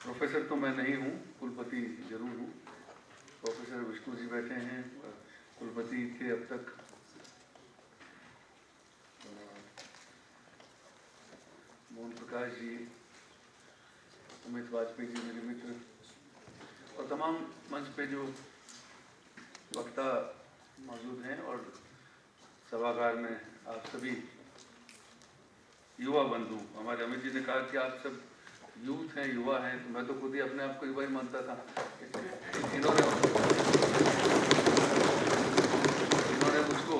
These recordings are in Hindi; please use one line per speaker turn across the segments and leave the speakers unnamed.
प्रोफेसर तो मैं नहीं हूँ, कुलपति जरूर हूँ। प्रोफेसर विष्णु जी बैठे हैं, कुलपति थे अब तक। मोहन प्रकाश जी, अमित वाजपेयी जी मेरे मित्र, और तमाम मंच पे जो वक्ता मौजूद हैं, और सभागार में आप सभी युवा बंधु। हमारे अमित जी ने कहा कि आप सब यूथ हैं, युवा हैं, तो मैं तो खुद ही अपने आप को युवा ही मानता था। इन्होंने मुझको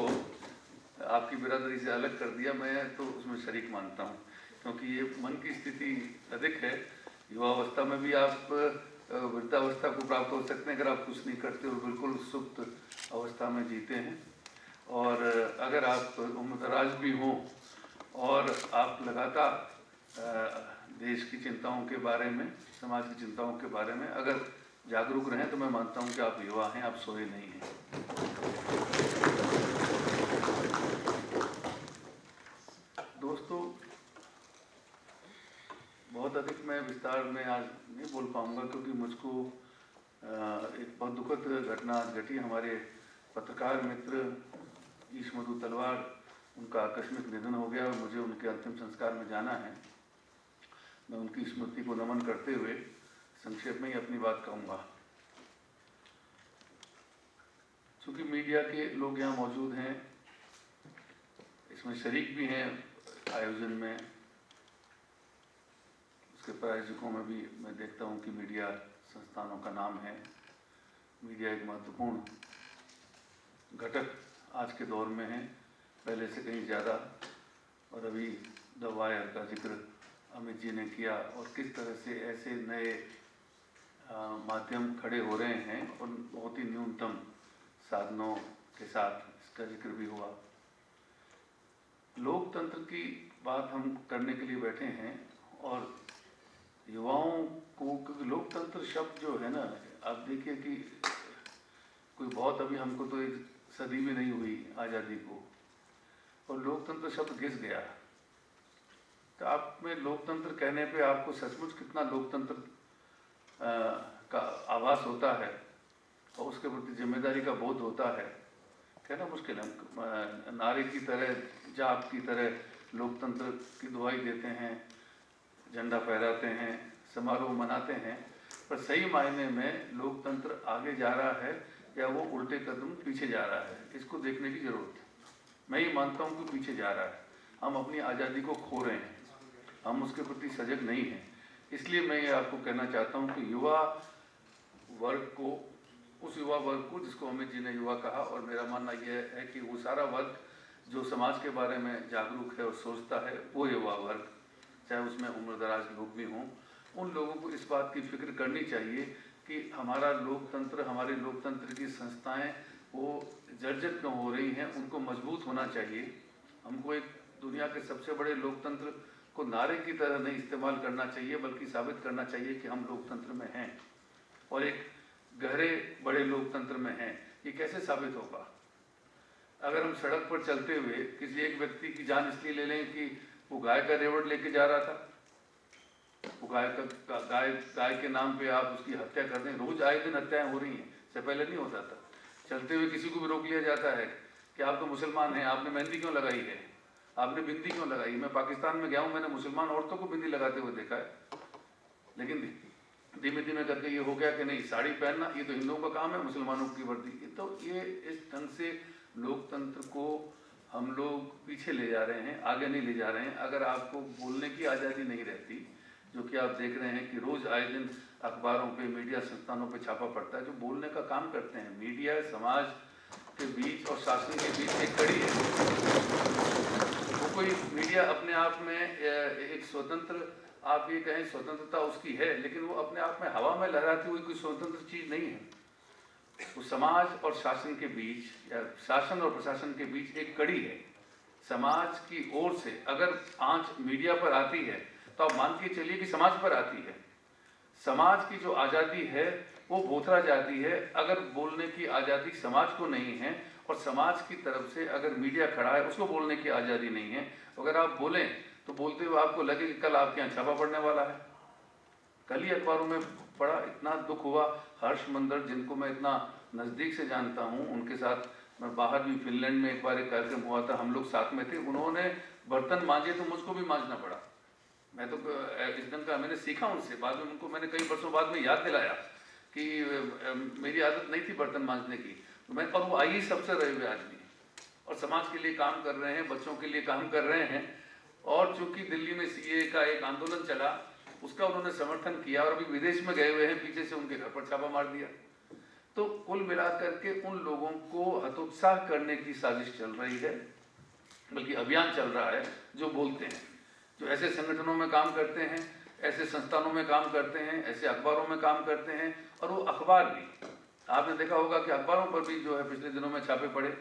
आपकी बिरादरी से अलग कर दिया, मैं तो उसमें शरीक मानता हूँ, क्योंकि ये मन की स्थिति अधिक है। युवावस्था में भी आप वृद्धावस्था को प्राप्त हो सकते हैं अगर आप कुछ नहीं करते और बिल्कुल सुप्त अवस्था में जीते हैं। और अगर आप उम्रदराज भी हों और आप लगातार देश की चिंताओं के बारे में, समाज की चिंताओं के बारे में अगर जागरूक रहें, तो मैं मानता हूं कि आप युवा हैं, आप सोए नहीं हैं। दोस्तों, बहुत अधिक मैं विस्तार में आज नहीं बोल पाऊंगा, क्योंकि मुझको एक बहुत दुखद घटना आज घटी। हमारे पत्रकार मित्र ईश मधु तलवार, उनका आकस्मिक निधन हो गया और मुझे उनके अंतिम संस्कार में जाना है। मैं उनकी स्मृति को नमन करते हुए संक्षेप में ही अपनी बात कहूँगा। चूँकि मीडिया के लोग यहाँ मौजूद हैं, इसमें शरीक भी हैं आयोजन में, उसके प्रायोजकों में भी मैं देखता हूँ कि मीडिया संस्थानों का नाम है। मीडिया एक महत्वपूर्ण घटक आज के दौर में है, पहले से कहीं ज़्यादा। और अभी द वायर का जिक्र अमित जी ने किया, और किस तरह से ऐसे नए माध्यम खड़े हो रहे हैं और बहुत ही न्यूनतम साधनों के साथ, इसका जिक्र भी हुआ। लोकतंत्र की बात हम करने के लिए बैठे हैं, और युवाओं को, क्योंकि लोकतंत्र शब्द जो है ना, आप देखिए कि कोई बहुत, अभी हमको तो एक सदी भी नहीं हुई आज़ादी को, और लोकतंत्र शब्द घिस गया। तो आप में लोकतंत्र कहने पे आपको सचमुच कितना लोकतंत्र का आभास होता है और उसके प्रति जिम्मेदारी का बोध होता है, कहना मुश्किल है। नारे की तरह, जाप की तरह लोकतंत्र की दुहाई देते हैं, झंडा फहराते हैं, समारोह मनाते हैं, पर सही मायने में लोकतंत्र आगे जा रहा है या वो उल्टे कदम पीछे जा रहा है, इसको देखने की जरूरत है। मैं ये मानता हूँ कि पीछे जा रहा है। हम अपनी आज़ादी को खो रहे हैं, हम उसके प्रति सजग नहीं हैं। इसलिए मैं ये आपको कहना चाहता हूँ कि युवा वर्ग को, उस युवा वर्ग को जिसको अमित जी ने युवा कहा, और मेरा मानना यह है कि वो सारा वर्ग जो समाज के बारे में जागरूक है और सोचता है, वो युवा वर्ग, चाहे उसमें उम्रदराज लोग भी हों, उन लोगों को इस बात की फिक्र करनी चाहिए कि हमारा लोकतंत्र, हमारे लोकतंत्र की संस्थाएं वो जर्जर क्यों हो रही हैं, उनको मजबूत होना चाहिए। हमको एक दुनिया के सबसे बड़े लोकतंत्र को नारे की तरह नहीं इस्तेमाल करना चाहिए, बल्कि साबित करना चाहिए कि हम लोकतंत्र में हैं और एक गहरे बड़े लोकतंत्र में हैं। ये कैसे साबित होगा? अगर हम सड़क पर चलते हुए किसी एक व्यक्ति की जान इसलिए ले लें कि वो गाय का रेवड़ लेके जा रहा था, वो गाय के नाम पे आप उसकी हत्या कर दें। रोज आए दिन हत्याएं हो रही हैं, इससे पहले नहीं होता था। चलते हुए किसी को भी रोक लिया जाता है कि आप तो मुसलमान हैं, आपने मेहंदी क्यों लगाई है, आपने बिंदी क्यों लगाई। मैं पाकिस्तान में गया हूँ, मैंने मुसलमान औरतों को बिंदी लगाते हुए देखा है, लेकिन धीमे धीमे करके ये हो गया कि नहीं, साड़ी पहनना ये तो हिंदुओं का काम है, मुसलमानों की वर्दी। तो ये इस ढंग से लोकतंत्र को हम लोग पीछे ले जा रहे हैं, आगे नहीं ले जा रहे हैं। अगर आपको बोलने की आज़ादी नहीं रहती, जो कि आप देख रहे हैं कि रोज़ आए दिन अखबारों पे, मीडिया संस्थानों पे छापा पड़ता है, जो बोलने का काम करते हैं। मीडिया समाज के बीच और शासन के बीच एक कड़ी है। वो कोई मीडिया अपने आप में एक स्वतंत्र, आप ये कहें स्वतंत्रता उसकी है, लेकिन वो अपने आप में हवा में लहराती हुई कोई स्वतंत्र चीज़ नहीं है। वो समाज और शासन के बीच, या शासन और प्रशासन के बीच एक कड़ी है। समाज की ओर से अगर आंच मीडिया पर आती है, तो आप मान के चलिए कि समाज पर आती है। समाज की जो आज़ादी है वो बोथरा जाती है अगर बोलने की आज़ादी समाज को नहीं है, और समाज की तरफ से अगर मीडिया खड़ा है उसको बोलने की आज़ादी नहीं है। अगर आप बोलें तो बोलते हुए आपको लगे कि कल आपके यहाँ छापा पड़ने वाला है, कल ही अखबारों में पढ़ा, इतना दुख हुआ। हर्ष मंदर, जिनको मैं इतना नज़दीक से जानता हूँ, उनके साथ मैं बाहर भी फिनलैंड में एक बार एक कार्यक्रम हुआ था, हम लोग साथ में थे, उन्होंने बर्तन मांजे तो मुझको भी मांजना पड़ा। मैं तो इस ढंग का मैंने सीखा उनसे, बाद में उनको मैंने कई वर्षों बाद में याद दिलाया कि मेरी आदत नहीं थी बर्तन मांजने की। और वो आईएएस अफसर रहे हुए आदमी और समाज के लिए काम कर रहे हैं, बच्चों के लिए काम कर रहे हैं। और चूंकि दिल्ली में सीए का एक आंदोलन चला, उसका उन्होंने समर्थन किया और अभी विदेश में गए हुए हैं, पीछे से उनके घर पर छापा मार दिया। तो कुल मिलाकर के उन लोगों को हतोत्साह करने की साजिश चल रही है, बल्कि अभियान चल रहा है। जो बोलते हैं, जो ऐसे संगठनों में काम करते हैं, ऐसे संस्थानों में काम करते हैं, ऐसे अखबारों में काम करते हैं, और वो अखबार भी, आपने देखा होगा कि अखबारों पर भी जो है पिछले दिनों में छापे पड़े,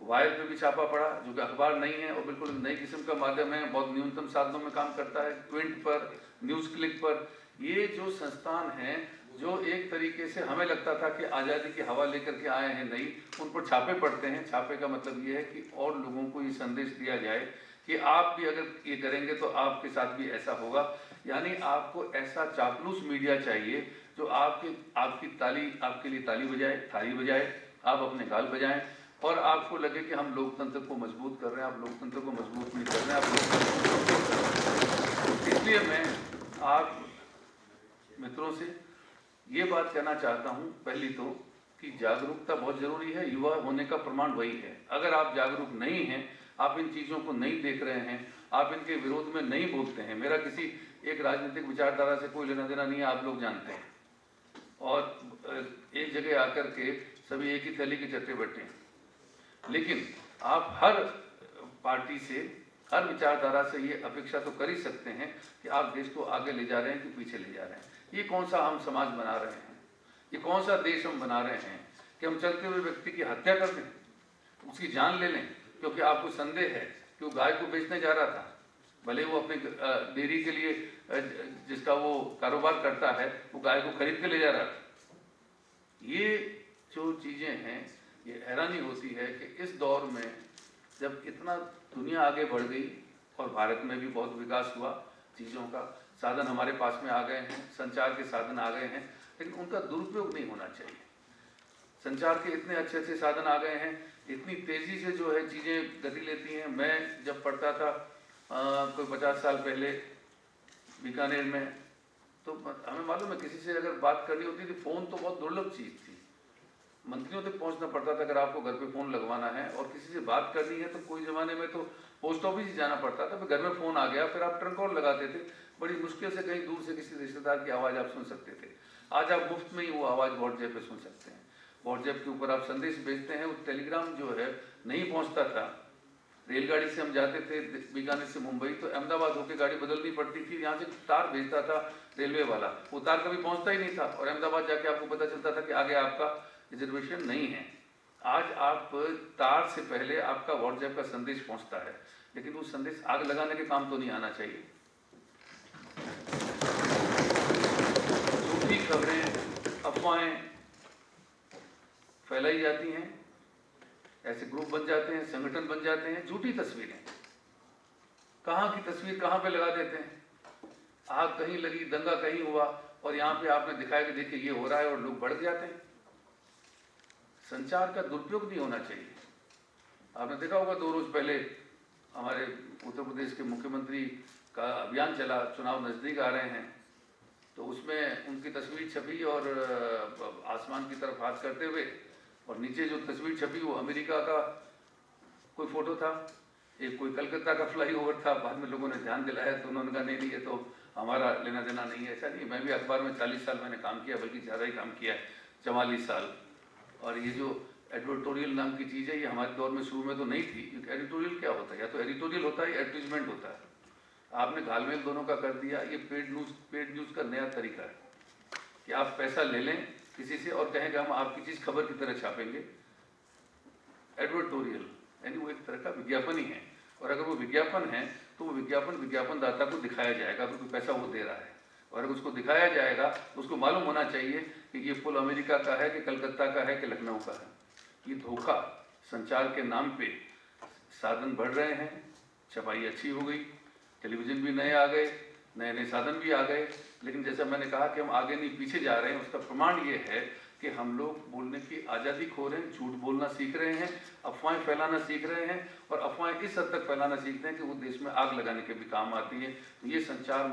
वायर पे भी छापा पड़ा, जो कि अखबार नहीं है और बिल्कुल नई किस्म का माध्यम है, बहुत न्यूनतम साधनों में काम करता है, क्विंट पर, न्यूज़ क्लिक पर। ये जो संस्थान हैं, जो एक तरीके से हमें लगता था कि आज़ादी की हवा लेकर के आए हैं, नहीं, उन पर छापे पड़ते हैं। छापे का मतलब ये है कि और लोगों को ये संदेश दिया जाए कि आप भी अगर ये करेंगे तो आपके साथ भी ऐसा होगा। यानी आपको ऐसा चापलूस मीडिया चाहिए जो आपकी ताली, आपके लिए ताली बजाए, थाली बजाए, आप अपने गाल बजाएं, और आपको लगे कि हम लोकतंत्र को मजबूत कर रहे हैं। आप लोकतंत्र को मजबूत नहीं कर रहे हैं, आप लोकतंत्र को कमजोर कर रहे हैं। इसलिए मैं आप मित्रों से ये बात कहना चाहता हूँ, पहली तो कि जागरूकता बहुत ज़रूरी है। युवा होने का प्रमाण वही है। अगर आप जागरूक नहीं हैं, आप इन चीज़ों को नहीं देख रहे हैं, आप इनके विरोध में नहीं बोलते हैं। मेरा किसी एक राजनीतिक विचारधारा से कोई लेना देना नहीं है, आप लोग जानते हैं। और एक जगह आकर के सभी एक ही थैली के चट्टे बट्टे हैं। लेकिन आप हर पार्टी से, हर विचारधारा से ये अपेक्षा तो कर ही सकते हैं कि आप देश को आगे ले जा रहे हैं कि पीछे ले जा रहे हैं। ये कौन सा हम समाज बना रहे हैं, ये कौन सा देश हम बना रहे हैं कि हम चलते हुए व्यक्ति की हत्या कर दें, उसकी जान ले लें, क्योंकि आपको संदेह है कि वो गाय को बेचने जा रहा था, भले वो अपने डेयरी के लिए जिसका वो कारोबार करता है, वो गाय को खरीद के ले जा रहा था। ये जो चीज़ें हैं, ये हैरानी होती है कि इस दौर में जब इतना दुनिया आगे बढ़ गई और भारत में भी बहुत विकास हुआ, चीज़ों का साधन हमारे पास में आ गए हैं, संचार के साधन आ गए हैं, लेकिन उनका दुरुपयोग नहीं होना चाहिए। संचार के इतने अच्छे अच्छे साधन आ गए हैं, इतनी तेज़ी से जो है चीज़ें गति लेती हैं। मैं जब पढ़ता था कोई 50 साल पहले बीकानेर में, तो हमें मालूम है किसी से अगर बात करनी होती थी, फ़ोन तो बहुत दुर्लभ चीज़ थी, मंत्रियों तक पहुंचना पड़ता था अगर आपको घर पे फ़ोन लगवाना है। और किसी से बात करनी है तो कोई ज़माने में तो पोस्ट ऑफिस ही जाना पड़ता था, फिर घर में फ़ोन आ गया, फिर आप ट्रंक कॉल लगाते थे, बड़ी मुश्किल से कहीं दूर से किसी रिश्तेदार की आवाज़ आप सुन सकते थे। आज आप मुफ्त में ही वो आवाज़ व्हाट्सएप पे सुन सकते हैं। व्हाट्सएप के ऊपर आप संदेश भेजते हैं, वो टेलीग्राम जो है नहीं पहुँचता था। रेलगाड़ी से हम जाते थे बीकानेर से मुंबई, तो अहमदाबाद होकर गाड़ी बदलनी पड़ती थी, यहाँ से तार भेजता था रेलवे वाला, वो तार कभी पहुँचता ही नहीं था, और अहमदाबाद जाके आपको पता चलता था कि आगे आपका रिजर्वेशन नहीं है। आज आप तार से पहले आपका व्हाट्सएप का संदेश पहुंचता है, लेकिन वो संदेश आग लगाने के काम तो नहीं आना चाहिए। झूठी खबरें, अफवाहें फैलाई जाती हैं, ऐसे ग्रुप बन जाते हैं, संगठन बन जाते हैं, झूठी तस्वीरें, कहाँ की तस्वीर कहाँ पे लगा देते हैं। आग कहीं लगी, दंगा कहीं हुआ, और यहाँ पे आपने दिखाया कि देखिए ये हो रहा है, और लोग बढ़ जाते हैं। संचार का दुरुपयोग नहीं होना चाहिए। आपने देखा होगा 2 रोज पहले हमारे उत्तर प्रदेश के मुख्यमंत्री का अभियान चला, चुनाव नज़दीक आ रहे हैं, तो उसमें उनकी तस्वीर छपी और आसमान की तरफ हाथ करते हुए, और नीचे जो तस्वीर छपी वो अमेरिका का कोई फ़ोटो था, एक कोई कलकत्ता का फ्लाईओवर था। बाद में लोगों ने ध्यान दिलाया तो उन्होंने कहा नहीं, ये तो हमारा लेना देना नहीं है। ऐसा नहीं, मैं भी अखबार में 40 साल मैंने काम किया, बल्कि ज़्यादा ही काम किया है, 44 साल। और ये जो एडिटोरियल नाम की चीज़ है, ये हमारे दौर में शुरू में तो नहीं थी। एडिटोरियल क्या होता है? या तो एडिटोरियल होता है या एडवर्टीजमेंट होता है। आपने घालमेल दोनों का कर दिया। ये पेड न्यूज़ का नया तरीका है कि आप पैसा ले लें किसी से और कहें कि हम आपकी चीज़ खबर की तरह छापेंगे। एडवर्टोरियल यानी वो एक तरह का विज्ञापन ही है, और अगर वो विज्ञापन है तो वो विज्ञापनदाता को दिखाया जाएगा, क्योंकि पैसा वो दे रहा है। और अगर उसको दिखाया जाएगा तो उसको मालूम होना चाहिए कि ये पुल अमेरिका का है कि कलकत्ता का है कि लखनऊ का है। ये धोखा, संचार के नाम पे साधन बढ़ रहे हैं, छपाई अच्छी हो गई, टेलीविज़न भी नए आ गए, नए नए साधन भी आ गए, लेकिन जैसा मैंने कहा कि हम आगे नहीं पीछे जा रहे हैं। उसका प्रमाण ये है कि हम लोग बोलने की आज़ादी खो रहे हैं, झूठ बोलना सीख रहे हैं, अफवाहें फैलाना सीख रहे हैं, और अफवाहें इस हद तक फैलाना सीख रहे हैं कि वो देश में आग लगाने के भी काम आती है। तो ये संचार